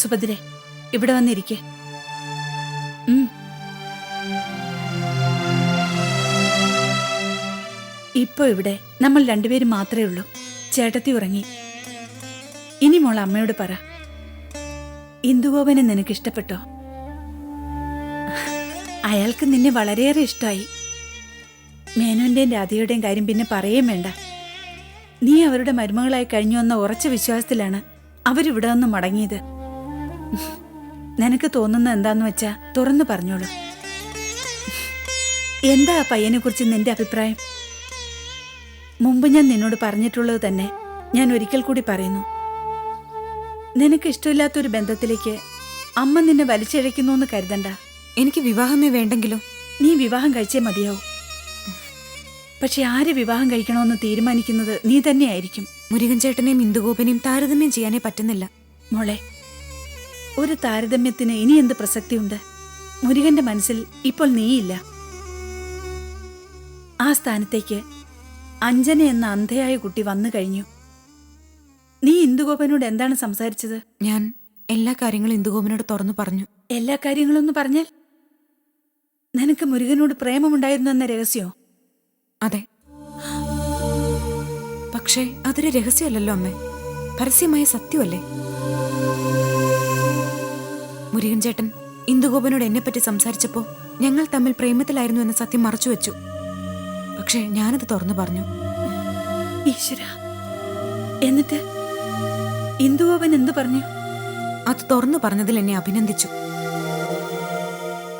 സുഭദ്രെ, ഇവിടെ വന്നിരിക്കെ. ഇപ്പൊ ഇവിടെ നമ്മൾ രണ്ടുപേരും മാത്രമേ ഉള്ളൂ. ചേട്ടത്തി ഉറങ്ങി. ഇനി മോൾ അമ്മയോട് പറ, ഇന്ദുഗോപനെ നിനക്ക് ഇഷ്ടപ്പെട്ടോ? അയാൾക്ക് നിന്നെ വളരെയേറെ ഇഷ്ടമായി. മേനോന്റെയും രാധയുടെയും കാര്യം പിന്നെ പറയുകയും വേണ്ട. നീ അവരുടെ മരുമകളായി കഴിഞ്ഞു വന്ന ഉറച്ച വിശ്വാസത്തിലാണ് അവരിവിടെ നിന്ന് മടങ്ങിയത്. നിനക്ക് തോന്നുന്ന എന്താന്ന് വെച്ചാ തുറന്നു പറഞ്ഞോളൂ. എന്താ ആ പയ്യനെ കുറിച്ച് നിന്റെ അഭിപ്രായം? മുമ്പ് ഞാൻ നിന്നോട് പറഞ്ഞിട്ടുള്ളത് തന്നെ ഞാൻ ഒരിക്കൽ കൂടി പറയുന്നു. നിനക്ക് ഇഷ്ടമില്ലാത്തൊരു ബന്ധത്തിലേക്ക് അമ്മ നിന്നെ വലിച്ചിഴയ്ക്കുന്നു എന്ന് കരുതണ്ട. എനിക്ക് വിവാഹമേ വേണ്ടെങ്കിലോ? നീ വിവാഹം കഴിച്ചേ മതിയാവും. പക്ഷെ ആര് വിവാഹം കഴിക്കണമെന്ന് തീരുമാനിക്കുന്നത് നീ തന്നെയായിരിക്കും. മുരുകൻ ചേട്ടനെയും ഇന്ദുഗോപനെയും താരതമ്യം ചെയ്യാനേ പറ്റുന്നില്ല. മോളെ, ഒരു താരതമ്യത്തിന് ഇനി എന്ത് പ്രസക്തിയുണ്ട്? മുരുകന്റെ മനസ്സിൽ ഇപ്പോൾ നീയില്ല. ആ സ്ഥാനത്തേക്ക് അഞ്ജന എന്ന അന്ധയായ കുട്ടി വന്നു കഴിഞ്ഞു. നീ ഇന്ദുഗോപനോട് എന്താണ് സംസാരിച്ചത്? ഞാൻ എല്ലാ കാര്യങ്ങളും ഇന്ദുഗോപനോട് തുറന്നു പറഞ്ഞു. എല്ലാ കാര്യങ്ങളൊന്ന് പറഞ്ഞാൽ? നിനക്ക് മുരുകനോട് പ്രേമമുണ്ടായിരുന്നു എന്ന രഹസ്യമോ? അതെ. പക്ഷേ അതൊരു രഹസ്യമല്ലല്ലോ അമ്മേ, പരസ്യമായ സത്യമല്ലേ. മുരുകൻ ചേട്ടൻ ഇന്ദുഗോപനോട് എന്നെപ്പറ്റി സംസാരിച്ചപ്പോ ഞങ്ങൾ തമ്മിൽ പ്രേമത്തിലായിരുന്നു എന്ന സത്യം മറച്ചുവെച്ചു. പക്ഷേ ഞാനത് തുറന്നു പറഞ്ഞു. ഈശ്വരാ, എന്നിട്ട് ഇന്ദുഗോപൻ എന്തു പറഞ്ഞു? അത് തുറന്നു പറഞ്ഞതിൽ എന്നെ അഭിനന്ദിച്ചു.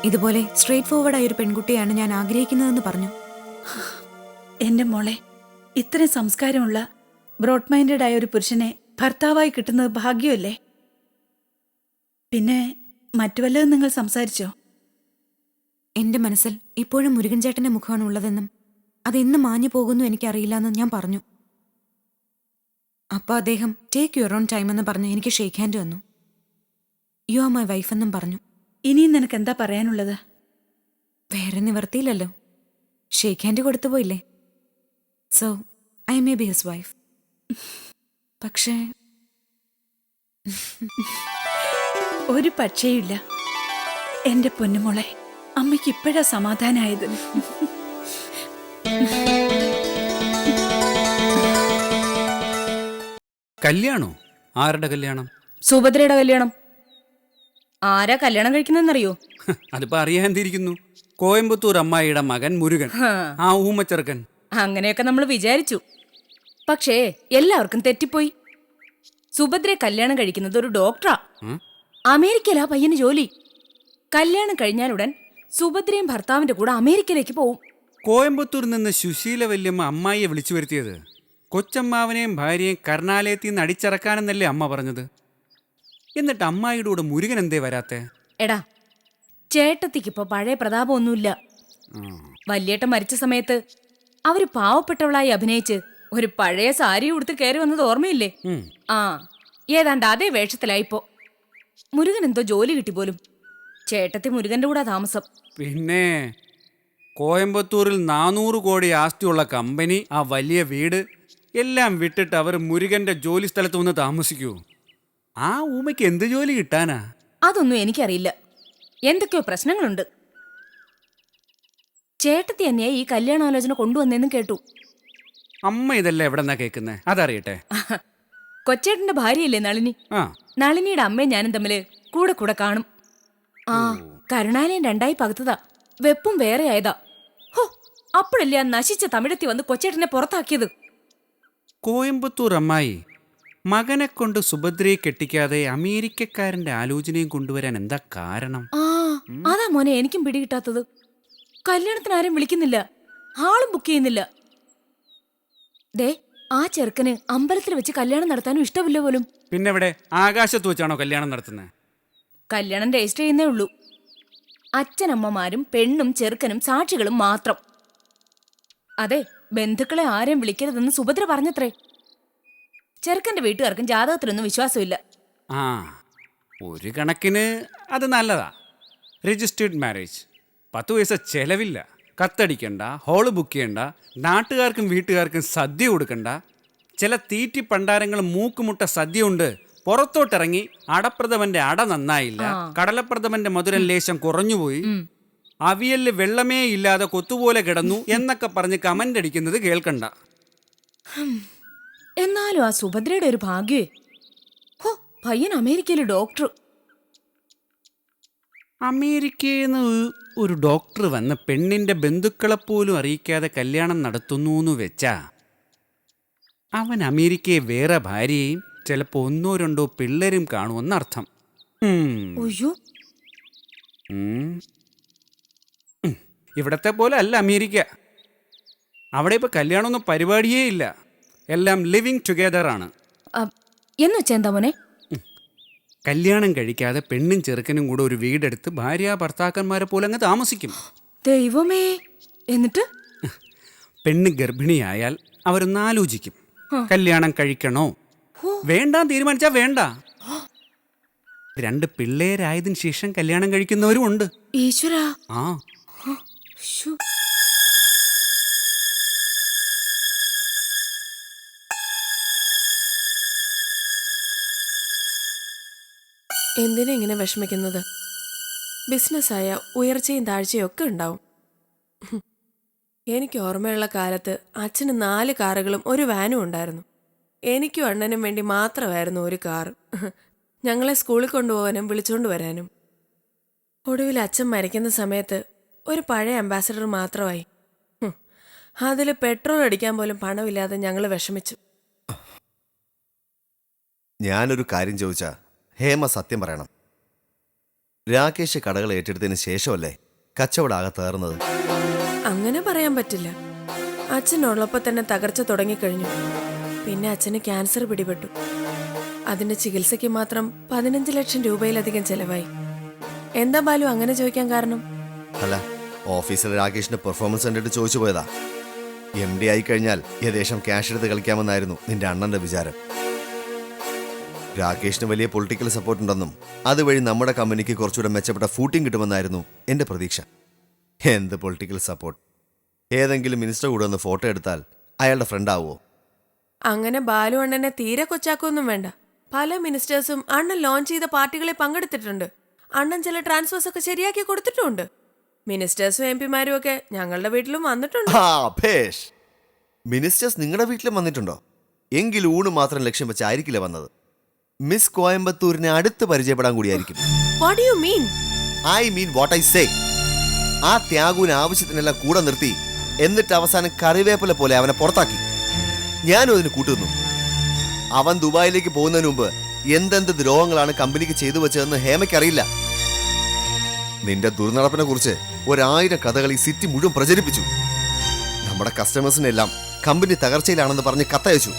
ഇതുപോലെ സ്ട്രേറ്റ് ഫോർവേഡായ ഒരു പെൺകുട്ടിയാണ് ഞാൻ ആഗ്രഹിക്കുന്നതെന്ന് പറഞ്ഞു. എന്റെ മോളെ, ഇത്രയും സംസ്കാരമുള്ള ബ്രോഡ് മൈൻഡഡ് ആയ ഒരു പുരുഷനെ ഭർത്താവായി കിട്ടുന്നത് ഭാഗ്യമല്ലേ? പിന്നെ മറ്റു വല്ലതും നിങ്ങൾ സംസാരിച്ചോ? എന്റെ മനസ്സിൽ ഇപ്പോഴും മുരുകൻ ചേട്ടന്റെ മുഖമാണ് ഉള്ളതെന്നും അതെന്ന് മാഞ്ഞു പോകുന്നു എനിക്കറിയില്ലെന്നും ഞാൻ പറഞ്ഞു. അപ്പൊ അദ്ദേഹം ടേക്ക് യുവർ ഓൺ ടൈം എന്ന് പറഞ്ഞ് എനിക്ക് ഷേക്ക് ഹാൻഡ് വന്നു. യു ആർ മൈ വൈഫ് എന്നും പറഞ്ഞു. ഇനിയും നിനക്ക് എന്താ പറയാനുള്ളത്? വേറെ നിവർത്തിയില്ലല്ലോ, ഷേക്ക് ഹാൻഡ് കൊടുത്തു പോയില്ലേ. So I may be his wife. പക്ഷേ ഒരു പക്ഷേയില്ല. എന്റെ പൊന്നുമോളെ, അമ്മയ്ക്ക് ഇപ്പോഴാ സമാധാനായത്. കല്യാണോ? ആരുടെ കല്യാണം? സുഭദ്രയുടെ കല്യാണം. ആരാ കല്യാണം കഴിക്കുന്നറിയോ? അതിപ്പോ അറിയാതിരിക്കുന്നു. കോയമ്പത്തൂർ അമ്മായിയുടെ മകൻ മുരുകൻ, ആ ഊമച്ചെറുക്കൻ. അങ്ങനെയൊക്കെ നമ്മൾ വിചാരിച്ചു. പക്ഷേ എല്ലാവർക്കും തെറ്റിപ്പോയി. സുഭദ്രയെ കല്യാണം കഴിക്കുന്നത് ഒരു ഡോക്ടറാ. അമേരിക്കയിലാ പയ്യന് ജോലി. കല്യാണം കഴിഞ്ഞാലുടൻ സുഭദ്രയും ഭർത്താവിന്റെ കൂടെ അമേരിക്കയിലേക്ക് പോവും. കോയമ്പത്തൂരിൽ നിന്ന് സുശീല വല്യമ്മ അമ്മായിയെ വിളിച്ചു വരുത്തിയത് കൊച്ചമ്മാവനെയും ഭാര്യയും കർണാലയത്തിൽ നിന്ന് അടിച്ചിറക്കാനെന്നല്ലേ അമ്മ പറഞ്ഞത്. എന്നിട്ട് അമ്മായിയുടെ കൂടെ മുരുകൻ എന്തേ വരാത്തെ? എടാ, ചേട്ടത്തിക്കിപ്പോ പഴയ പ്രതാപമൊന്നുമില്ല. വല്യേട്ടൻ മരിച്ച സമയത്ത് അവര് പാവപ്പെട്ടവളായി അഭിനയിച്ച് ഒരു പഴയ സാരി ഉടുത്ത് കയറി വന്നത് ഓർമ്മയില്ലേ? ആ, ഏതാണ്ട് അതേ വേഷത്തിലായിപ്പോ. മുരുകൻ എന്തോ ജോലി കിട്ടി പോലും. ചേട്ടത്തി മുരുകന്റെ കൂടെ താമസം. പിന്നെ കോയമ്പത്തൂരിൽ 400 കോടി ആസ്തിയുള്ള കമ്പനി, ആ വലിയ വീട് എല്ലാം വിട്ടിട്ട് അവർ മുരുകന്റെ ജോലി സ്ഥലത്ത് വന്ന് താമസിക്കൂ. ആ ഊമയ്ക്ക് എന്ത് ജോലി കിട്ടാനാ? അതൊന്നും എനിക്കറിയില്ല. എന്തൊക്കെയോ പ്രശ്നങ്ങളുണ്ട്. ചേട്ടത്തി തന്നെയാ ഈ കല്യാണാലോചന കൊണ്ടുവന്നെന്നും കേട്ടു. അമ്മ ഇതെല്ലാം എവിടെന്നാ കേൾക്കുന്നേ? അതറിയട്ടെ. കൊച്ചേട്ടന്റെ ഭാര്യയല്ലേ നളിനി? നളിനിയുടെ അമ്മയും ഞാനും തമ്മില് കൂടെ കൂടെ കാണും. ആ, കരുണാലയം 2 പകുത്തതാ. വെപ്പും വേറെ ആയതാ. ഹോ, അപ്പോഴല്ലേ ആ നശിച്ച തമിഴത്തി വന്ന് കൊച്ചേട്ടനെ പുറത്താക്കിയത്. കോയമ്പത്തൂർ അമ്മായി മകനെ കൊണ്ട് സുഭദ്രയെ കെട്ടിക്കാതെ അമേരിക്കക്കാരന്റെ ആലോചനയും കൊണ്ടുവരാൻ എന്താ കാരണം? ആ, അതാ മോനെ എനിക്കും പിടികിട്ടാത്തത്. കല്യാണത്തിന് ആരും വിളിക്കുന്നില്ല, ആളും ബുക്ക് ചെയ്യുന്നില്ല. ദേ, ആ ചെറുക്കന് അമ്പലത്തിൽ വെച്ച് കല്യാണം നടത്താനും ഇഷ്ടമില്ല പോലും. പിന്നെ ഇവിടെ ആകാശത്ത് വെച്ചാണോ കല്യാണം നടത്തുന്നത്? കല്യാണം രജിസ്റ്റർ ചെയ്യുന്നേ ഉള്ളൂ. അച്ഛനമ്മമാരും പെണ്ണും ചെറുക്കനും സാക്ഷികളും മാത്രം. അതെ, ബന്ധുക്കളെ ആരെയും വിളിക്കരുതെന്ന് സുഭദ്ര പറഞ്ഞത്രേ. ചെറുക്കന്റെ വീട്ടുകാർക്കും ജാതകത്തിലൊന്നും വിശ്വാസമില്ല. ആ, ഒരു കണക്കിന് അത് നല്ലതാ. Registered marriage. 10 പൈസ ചെലവില്ല. കത്തടിക്കണ്ട, ഹോള് ബുക്ക് ചെയ്യണ്ട, നാട്ടുകാർക്കും വീട്ടുകാർക്കും സദ്യ കൊടുക്കണ്ട. ചില തീറ്റി പണ്ടാരങ്ങൾ മൂക്കുമുട്ട സദ്യ ഉണ്ട് പുറത്തോട്ടിറങ്ങി അടപ്രഥമന്റെ അട നന്നായില്ല, കടലപ്രഥമന്റെ മധുരം ലേശം കുറഞ്ഞുപോയി, അവിയലില് വെള്ളമേ ഇല്ലാതെ കൊത്തുപോലെ കിടന്നു എന്നൊക്കെ പറഞ്ഞ് കമന്റ് അടിക്കുന്നത് കേൾക്കണ്ട. എന്നാലും ആ സുഭദ്രയുടെ ഒരു ഭാഗ്യേ. ഹോ, പയ്യൻ അമേരിക്കയിലെ ഡോക്ടർ. അമേരിക്കയിൽ നിന്ന് ഒരു ഡോക്ടർ വന്ന് പെണ്ണിന്റെ ബന്ധുക്കളെപ്പോലും അറിയിക്കാതെ കല്യാണം നടത്തുന്നു എന്ന് വെച്ചാ അവൻ അമേരിക്കയെ വേറെ ഭാര്യയും ചിലപ്പോ 1-2 പിള്ളേരും കാണുമെന്നർത്ഥം. അയ്യോ, ഇവിടത്തെ പോലെ അല്ല അമേരിക്ക. അവിടെ ഇപ്പൊ കല്യാണമൊന്നും പരിപാടിയേ ഇല്ല, എല്ലാം ലിവിങ് ടുഗെദർ ആണ്. എന്ന് വെച്ചാ എന്താ മോനെ? കല്യാണം കഴിക്കാതെ പെണ്ണും ചെറുക്കനും കൂടെ ഒരു വീടെടുത്ത് ഭാര്യ ഭർത്താക്കന്മാരെ പോലെ അങ്ങ് താമസിക്കും. ദൈവമേ, എന്നിട്ട് പെണ്ണ് ഗർഭിണിയായാൽ അവരൊന്ന് ആലോചിക്കും, കല്യാണം കഴിക്കണോ വേണ്ടാ തീരുമാനിച്ചാ വേണ്ട. 2 പിള്ളേരായതിനു ശേഷം കല്യാണം കഴിക്കുന്നവരും ഉണ്ട്. ഈശ്വരാ. ആ ശ്ശോ. എന്തിനാ ഇങ്ങനെ വിഷമിക്കുന്നത്? ബിസിനസ്സായ ഉയർച്ചയും താഴ്ചയും ഒക്കെ ഉണ്ടാവും. എനിക്ക് ഓർമ്മയുള്ള കാലത്ത് അച്ഛന് 4 കാറുകളും ഒരു വാനും ഉണ്ടായിരുന്നു. എനിക്കും അണ്ണനും വേണ്ടി മാത്രമായിരുന്നു ഒരു കാർ. ഞങ്ങളെ സ്കൂളിൽ കൊണ്ടുപോകാനും വിളിച്ചുകൊണ്ട് വരാനും. ഒടുവിൽ അച്ഛൻ മരിക്കുന്ന സമയത്ത് ഒരു പഴയ അംബാസഡർ മാത്രമായി. അതിൽ പെട്രോൾ അടിക്കാൻ പോലും പണമില്ലാതെ ഞങ്ങൾ വിഷമിച്ചു. ഞാനൊരു കാര്യം ചോദിച്ചാ ഹേമ സത്യം പറയണം. രാകേഷ് കടകൾ ഏറ്റെടുത്തതിന് ശേഷമല്ലേ കച്ചവടാകെ തേർന്നത്? അങ്ങനെ പറയാൻ പറ്റില്ല. അച്ഛനുള്ളപ്പോൾ തന്നെ തകർച്ച തുടങ്ങിക്കഴിഞ്ഞു. പിന്നെ അച്ഛന് ക്യാൻസർ പിടിപെട്ടു. അതിന്റെ ചികിത്സയ്ക്ക് മാത്രം 15 ലക്ഷം രൂപയിലധികം ചെലവായി. എന്താ ബാലു അങ്ങനെ ചോദിക്കാൻ കാരണം? അല്ല, ഓഫീസിൽ രാകേഷിന്റെ പെർഫോമൻസ് കണ്ടിട്ട് ചോദിച്ചു പോയതാ. MD ആയി കഴിഞ്ഞാൽ ഏകദേശം ക്യാഷ് എടുത്ത് കളിക്കാമെന്നായിരുന്നു നിന്റെ അണ്ണന്റെ വിചാരം. രാകേഷിന് വലിയ പൊളിറ്റിക്കൽ സപ്പോർട്ട് ഉണ്ടെന്നും അതുവഴി നമ്മുടെ കമ്പനിക്ക് കുറച്ചുകൂടെ മെച്ചപ്പെട്ട ഫൂട്ടിംഗ് കിട്ടുമെന്നായിരുന്നു എന്റെ പ്രതീക്ഷ. എന്ത് പൊളിറ്റിക്കൽ സപ്പോർട്ട്? ഏതെങ്കിലും മിനിസ്റ്റർ കൂടെ ഒന്ന് ഫോട്ടോ എടുത്താൽ അയാളുടെ ഫ്രണ്ട് ആവുമോ? അങ്ങനെ ബാലു അണ്ണനെ തീരെ കൊച്ചാക്കൊന്നും വേണ്ട. പല മിനിസ്റ്റേഴ്സും അണ്ണൻ ലോഞ്ച് ചെയ്ത പാർട്ടികളിൽ പങ്കെടുത്തിട്ടുണ്ട്. അണ്ണൻ ചില ട്രാൻസ്ഫേഴ്സ് ഒക്കെ ശരിയാക്കി കൊടുത്തിട്ടുണ്ട്. മിനിസ്റ്റേഴ്സും MP മാരും ഒക്കെ ഞങ്ങളുടെ വീട്ടിലും വന്നിട്ടുണ്ട്. മിനിസ്റ്റേഴ്സ് നിങ്ങളുടെ വീട്ടിലും വന്നിട്ടുണ്ടോ? എങ്കിൽ ഊണ് മാത്രം ലക്ഷ്യം വെച്ചായിരിക്കില്ല വന്നത്. മിസ് കോയമ്പത്തൂരിനെ അടുത്ത് പരിചയപ്പെടാൻ കൂടിയായിരിക്കും. What you mean? I mean what I say. ആ ത്യാഗുവിന് ആവശ്യത്തിനെല്ലാം കൂടെ നിർത്തി എന്നിട്ട് അവസാനം കറിവേപ്പില പോലെ അവനെ പുറത്താക്കി. ഞാനും അതിന് കൂട്ടുന്നു. അവൻ ദുബായിലേക്ക് പോകുന്നതിന് മുമ്പ് എന്തെന്ത് ദ്രോഹങ്ങളാണ് കമ്പനിക്ക് ചെയ്തു വെച്ചതെന്ന് ഹേമയ്ക്കറിയില്ല. നിന്റെ ദുർനടപ്പിനെ കുറിച്ച് 1000 കഥകൾ ഈ സിറ്റി മുഴുവൻ പ്രചരിപ്പിച്ചു. നമ്മുടെ കസ്റ്റമേഴ്സിനെല്ലാം കമ്പനി തകർച്ചയിലാണെന്ന് പറഞ്ഞ് കത്തയച്ചു.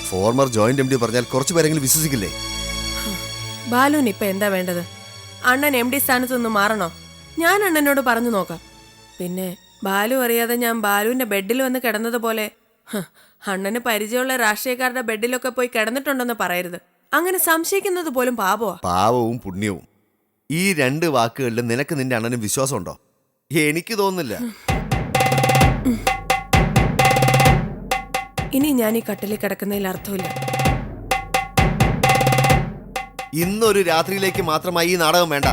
ഫോർമർ ജോയിന്റ് MD പറഞ്ഞാൽ കുറച്ചു പേരെങ്കിലും വിശ്വസിക്കില്ലേ? ബാലുവിന് ഇപ്പൊ എന്താ വേണ്ടത്? അണ്ണൻ MD സ്ഥാനത്ത് നിന്ന് മാറണോ? ഞാൻ അണ്ണനോട് പറഞ്ഞു നോക്കാം. പിന്നെ ബാലു അറിയാതെ ഞാൻ ബാലുവിന്റെ ബെഡിൽ വന്ന് കിടന്നതുപോലെ അണ്ണന് പരിചയമുള്ള രാഷ്ട്രീയക്കാരുടെ ബെഡിലൊക്കെ പോയി കിടന്നിട്ടുണ്ടെന്ന് പറയരുത്. അങ്ങനെ സംശയിക്കുന്നത് പോലും പാപമാ. പാവവും പുണ്യവും ഈ 2 വാക്കുകളിൽ നിനക്ക് നിന്റെ അണ്ണന് വിശ്വാസമുണ്ടോ? എനിക്ക് തോന്നുന്നില്ല. ഇനി ഞാൻ ഈ കട്ടിലിൽ കിടക്കുന്നതിൽ അർത്ഥമില്ല. ഇന്നൊരു രാത്രിയിലേക്ക് മാത്രമായി ഈ നാടകം വേണ്ട.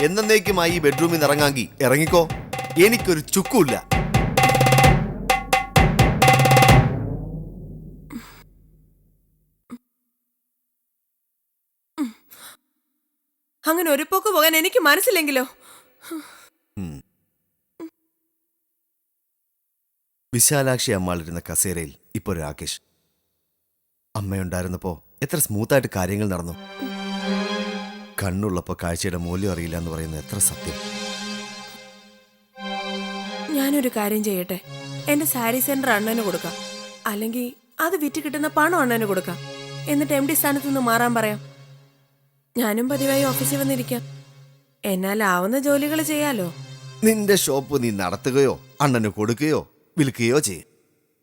എന്നേക്കുമായി ഈ ബെഡ്റൂമിൽ നിന്ന് ഇറങ്ങാങ്കി ഇറങ്ങിക്കോ. എനിക്കൊരു ചുക്കുമില്ല. അങ്ങനെ ഒരു പോക്ക് പോകാൻ എനിക്ക് മനസ്സില്ലെങ്കിലോ? വിശാലാക്ഷി അമ്മാളിരുന്ന കസേരയിൽ ഇപ്പോൾ രാകേഷ്. അമ്മയുണ്ടായിരുന്നപ്പോ എത്ര സ്മൂത്തായിട്ട് കാര്യങ്ങൾ നടന്നു. കണ്ണുള്ളപ്പോ കാഴ്ചയുടെ മൂല്യം അറിയില്ല എന്ന് പറയുന്നത് എത്ര സത്യം. ഞാനൊരു കാര്യം ചെയ്യട്ടെ. എന്റെ സാരി സെന്റർ അണ്ണന് കൊടുക്കാം. അല്ലെങ്കിൽ അത് വിറ്റ് കിട്ടുന്ന പണം അണ്ണന് കൊടുക്കാം. എന്നിട്ട് MD സ്ഥാനത്ത് നിന്ന് മാറാൻ പറയാം. ഞാനും പതിവായി ഓഫീസിൽ വന്നിരിക്കാം. എന്നാലാവുന്ന ജോലികൾ ചെയ്യാലോ. നിന്റെ ഷോപ്പ് നീ നടത്തുകയോ അണ്ണന് കൊടുക്കുകയോ വിൽക്കുകയോ ചെയ്യും.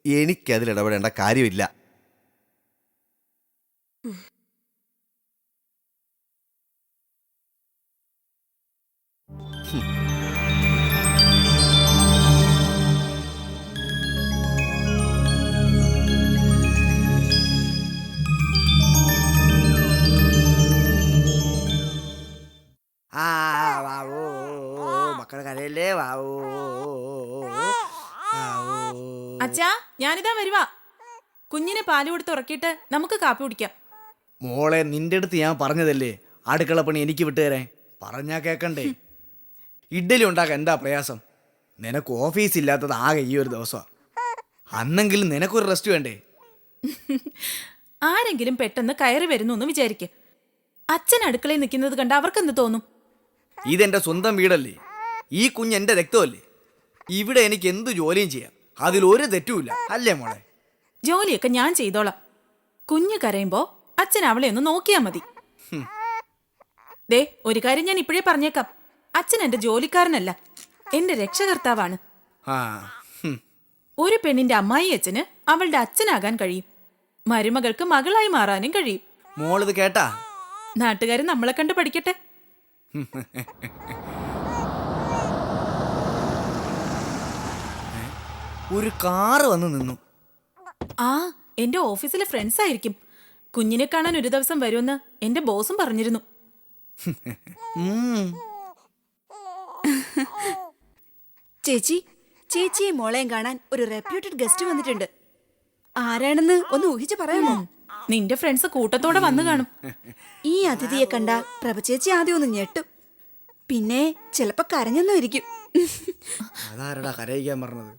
എനിക്കതിൽ ഇടപെടേണ്ട കാര്യമില്ല. അച്ഛാ ഞാനിതാ വരുവാ. കുഞ്ഞിനെ പാല് കൊടുത്ത് ഉറക്കിയിട്ട് നമുക്ക് കാപ്പി കുടിക്കാം. മോളെ, നിന്റെ അടുത്ത് ഞാൻ പറഞ്ഞതല്ലേ അടുക്കള പണി എനിക്ക് വിട്ടുതരാൻ. പറഞ്ഞാ കേക്കണ്ടേ? ഇഡ്ഡലി ഉണ്ടാക്കാൻ എന്താ പ്രയാസം? നിനക്ക് ഓഫീസ് ഇല്ലാത്തത് ആകെ ഈ ഒരു ദിവസമാണ്. അന്നെങ്കിലും നിനക്കൊരു റെസ്റ്റ് വേണ്ടേ? ആരെങ്കിലും പെട്ടെന്ന് കയറി വരുന്നു എന്ന് വിചാരിക്കുക. അച്ഛൻ അടുക്കളയിൽ നിൽക്കുന്നത് കണ്ട് അവർക്കെന്ത് തോന്നും? ഇതെന്റെ സ്വന്തം വീടല്ലേ, ഈ കുഞ്ഞ് എൻ്റെ രക്തമല്ലേ. ഇവിടെ എനിക്ക് എന്ത് ജോലിയും ചെയ്യാം, അതിലൊരു തെറ്റുമില്ല, അല്ലേ മോളെ? ജോലിയൊക്കെ ഞാൻ ചെയ്തോളാം. കുഞ്ഞ് കരയുമ്പോ അച്ഛൻ അവളെ ഒന്ന് നോക്കിയാ മതി. ദേ, ഒരു കാര്യം ഞാൻ ഇപ്പോഴേ പറഞ്ഞേക്കാം. അച്ഛൻ എന്റെ ജോലിക്കാരനല്ല, എന്റെ രക്ഷകർത്താവാണ്. ആ ഹും. ഒരു പെണ്ണിന്റെ അമ്മായി അച്ഛന് അവളുടെ അച്ഛനാകാൻ കഴിയും, മരുമകൾക്ക് മകളായി മാറാനും കഴിയും. മോളിത് കേട്ടാ? നാട്ടുകാർ നമ്മളെ കണ്ട് പഠിക്കട്ടെ. ഒരു കാറ് വന്ന് നിന്നു. ആ, എന്റെ ഓഫീസിലെ ഫ്രണ്ട്സ് ആയിരിക്കും. കുഞ്ഞിനെ കാണാൻ ഒരു ദിവസം വരുമെന്ന് എന്റെ ബോസും പറഞ്ഞിരുന്നു. ഉം. ചേച്ചി, ചേച്ചിയും മോളെയും കാണാൻ ഒരു റെപ്യൂട്ടഡ് ഗസ്റ്റ് വന്നിട്ടുണ്ട്. ആരാണെന്ന് ഒന്ന് ഊഹിച്ച് പറയാമോ? നിന്റെ ഫ്രണ്ട്സ് കൂട്ടത്തോടെ വന്നു കാണും. ഈ അതിഥിയെ കണ്ടാൽ പ്രഭചേച്ചി ആദ്യം ഒന്ന് ഞെട്ടും, പിന്നെ ചിലപ്പോ കരഞ്ഞെന്നും ഇരിക്കും. അതാരടാ കരയിക്കാൻ പറഞ്ഞത്?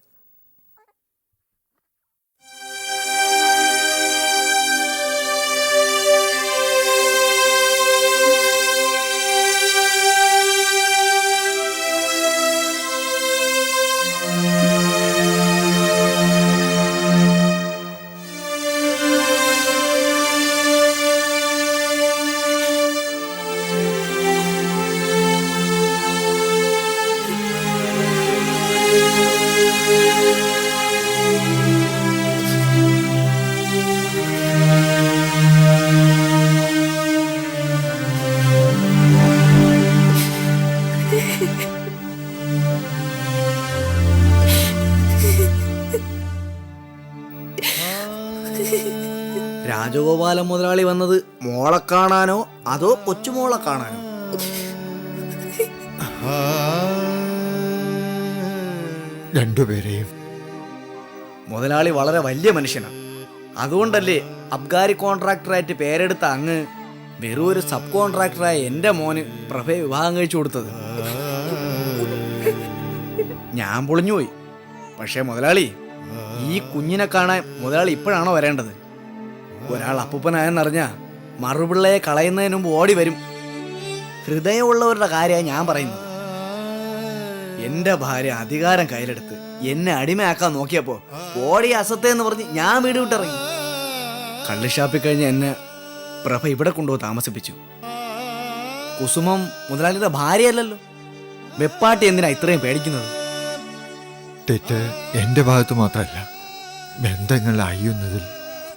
രാജഗോപാലൻ മുതലാളി വന്നത് മോളെ കാണാനോ അതോ കൊച്ചുമോളെ കാണാനോ? രണ്ടുപേരെയും. മുതലാളി വളരെ വലിയ മനുഷ്യനാണ്. അതുകൊണ്ടല്ലേ അബ്കാരി കോൺട്രാക്ടറായിട്ട് പേരെടുത്ത അങ്ങ് വെറും ഒരു സബ് കോൺട്രാക്ടറായ എൻ്റെ മോന് പ്രഭയെ വിവാഹം കഴിച്ചു കൊടുത്തത്. ഞാൻ പൊളിഞ്ഞുപോയി. പക്ഷേ മുതലാളി, ഈ കുഞ്ഞിനെ കാണാൻ മുതലാളി ഇപ്പോഴാണോ വരേണ്ടത്? ഒരാൾ അപ്പൂപ്പനായെന്നറിഞ്ഞ മറുപിള്ളയെ കളയുന്നതിന് മുമ്പ് ഓടി വരും. ഹൃദയമുള്ളവരുടെ കാര്യമാണ് ഞാൻ പറയുന്നത്. എന്റെ ഭാര്യ അധികാരം കയ്യിലെടുത്ത് എന്നെ അടിമയാക്കാൻ നോക്കിയപ്പോ ഓടി അസത്തേന്ന് പറഞ്ഞ് ഞാൻ വീട് വിട്ടിറങ്ങി. കള്ളുഷാപ്പിൽ കഴിഞ്ഞ് എന്നെ പ്രഭ ഇവിടെ കൊണ്ടുപോയി താമസിപ്പിച്ചു. കുസുമം മുതലാളിയുടെ ഭാര്യയല്ലല്ലോ. വെപ്പാട്ടി എന്തിനാ ഇത്രയും പേടിക്കുന്നത്? തെറ്റ് എന്റെ ഭാഗത്ത് മാത്രമല്ല, ബന്ധങ്ങൾ അയ്യുന്നതിൽ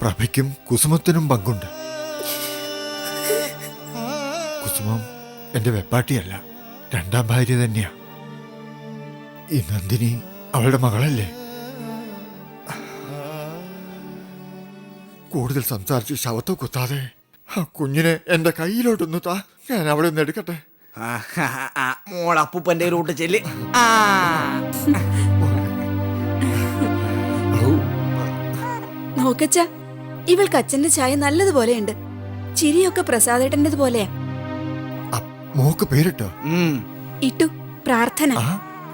പ്രഭയ്ക്കും കുസുമത്തിനും പങ്കുണ്ട്. കുസുമം എന്റെ വെപ്പാട്ടിയല്ല, രണ്ടാം ഭാര്യ തന്നെയാ. ഈ നന്ദിനി അവളുടെ മകളല്ലേ? കൂടുതൽ സംസാരിച്ച് ശവത്തെ കുത്താതെ ആ കുഞ്ഞിനെ എന്റെ കയ്യിലോട്ടൊന്ന് താ, ഞാൻ അവിടെ നിന്ന് എടുക്കട്ടെ. മോൾ അപ്പൂപ്പന്റെ റൂട്ട് ചെല്ലി. നോക്കച്ച, ഇവൾക്ക് അച്ഛന്റെ ചായ നല്ലതുപോലെയുണ്ട്. ചിരിയൊക്കെ പ്രസാദേട്ടൻ്റെത് പോലെയാ. മോക്ക് പേരിട്ടോ? ഇട്ടു. പ്രാർത്ഥന. ആ,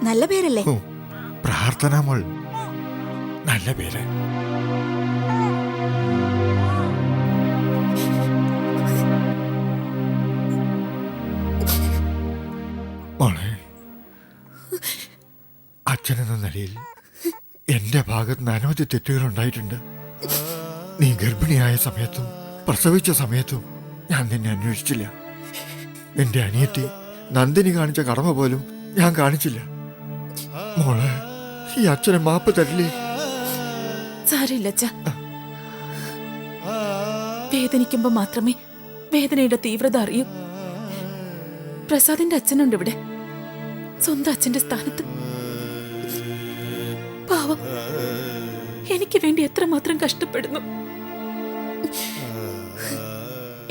നല്ല പേരല്ലേ? ഓ, പ്രാർത്ഥന മോൾ, നല്ല പേര്. മോളെ, അച്ഛനെന്ന നിലയിൽ എന്റെ ഭാഗത്ത് നിന്ന് അനവധി തെറ്റുകൾ ഉണ്ടായിട്ടുണ്ട്. നീ ഗർഭിണിയായ സമയത്തും പ്രസവിച്ച സമയത്തും ഞാൻ നിന്നെ അന്വേഷിച്ചില്ല. എന്റെ അനിയത്തി നന്ദിനി കാണിച്ച കടമ പോലും ഞാൻ കാണിച്ചില്ല. മോളെ, ഈ അച്ഛനെ മാപ്പ് തരില്ലേ? സാരില്ല അച്ഛാ. വേദനിക്കുമ്പോ മാത്രമേ വേദനയുടെ തീവ്രത അറിയൂ. പ്രസാദിന്റെ അച്ഛനുണ്ട് ഇവിടെ, സ്വന്തം അച്ഛന്റെ സ്ഥാനത്ത്. പാവം, എനിക്ക് വേണ്ടി എത്രമാത്രം കഷ്ടപ്പെടുന്നു.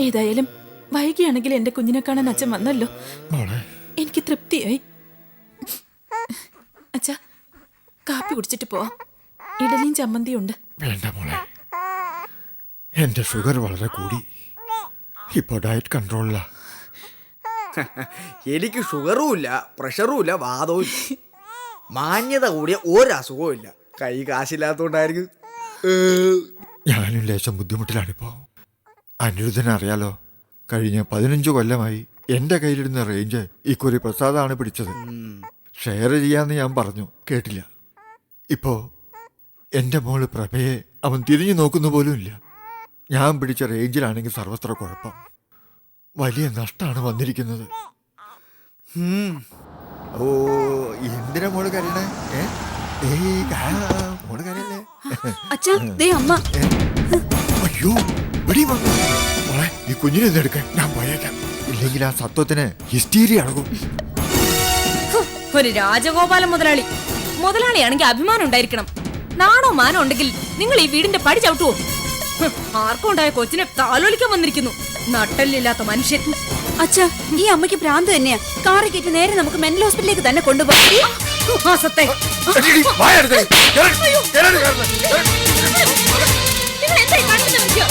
ഏതായാലും വൈകിയാണെങ്കിൽ എന്റെ കുഞ്ഞിനെ കാണാൻ അച്ഛൻ വന്നല്ലോ. മോളെ, എനിക്ക് തൃപ്തിയായി. അച്ഛാ, കാപ്പി കുടിച്ചിട്ട് പോവാം. ഇഡലിയും ചമ്മന്തിയും ഉണ്ട്. വേണ്ട മോളെ, എൻ്റെ ഷുഗർ വളരെ കൂടി. ഇപ്പോൾ ഡയറ്റ് കൺട്രോളിലാ. എനിക്ക് ഷുഗറും ഇല്ല, പ്രഷറും ഇല്ല, വാദവും ഇല്ല. മാന്യത കൂടിയ ഒരസുഖവും ഇല്ല. കൈ കാശില്ലാത്തോണ്ടായിരിക്കും. ഞാനും ലേശം ബുദ്ധിമുട്ടിലാണിപ്പോൾ. അനിരുദ്ധനറിയാലോ, കഴിഞ്ഞ 15 കൊല്ലമായി എൻ്റെ കയ്യിലിരുന്ന റേഞ്ച് ഇക്കുറി പ്രസാദാണ് പിടിച്ചത്. ഷെയർ ചെയ്യാമെന്ന് ഞാൻ പറഞ്ഞു, കേട്ടില്ല. ഇപ്പോൾ എൻ്റെ മോള് പ്രഭയെ അവൻ തിരിഞ്ഞു നോക്കുന്ന പോലും ഇല്ല. ഞാൻ പിടിച്ച റേഞ്ചിലാണെങ്കിൽ സർവത്ര കുഴപ്പം. വലിയ നഷ്ടമാണ് വന്നിരിക്കുന്നത്. ഓ, എന്തിനാ മോള് കരയണേ? മോള് കരയല്ലേ? അച്ഛാ, ദേ അമ്മ. അയ്യോ, ഇവിടെ വന്നു. മോളെ, ഈ കുഞ്ഞിനെ എടുക്കാൻ ഞാൻ പോയേക്കാം. ഇല്ലെങ്കിൽ ആ സത്വത്തിന് ഹിസ്റ്റീരിയ അടങ്ങും. ഒരു രാജഗോപാലൻ മുതലാളി. മുതലാളിയാണെങ്കിൽ അഭിമാനം ഉണ്ടായിരിക്കണം. നാണോ മാനോ ഉണ്ടെങ്കിൽ നിങ്ങൾ ഈ വീടിന്റെ പടി ചവിട്ടുവോ? ആർക്കും ഉണ്ടായ കൊച്ചിനെ താലോലിക്കാൻ വന്നിരിക്കുന്നു. നട്ടല്ലില്ലാത്ത മനുഷ്യൻ. അച്ഛാ, ഈ അമ്മയ്ക്ക് ഭ്രാന്ത് തന്നെയാ. കാറി കയറ്റി നേരെ നമുക്ക് മെന്റൽ ഹോസ്പിറ്റലിലേക്ക് തന്നെ കൊണ്ടുപോകാം. മാസത്തെ നിങ്ങൾ എന്തായി കാണിച്ചു നോക്കിയോ?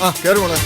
ആ കേറ് മോളെ.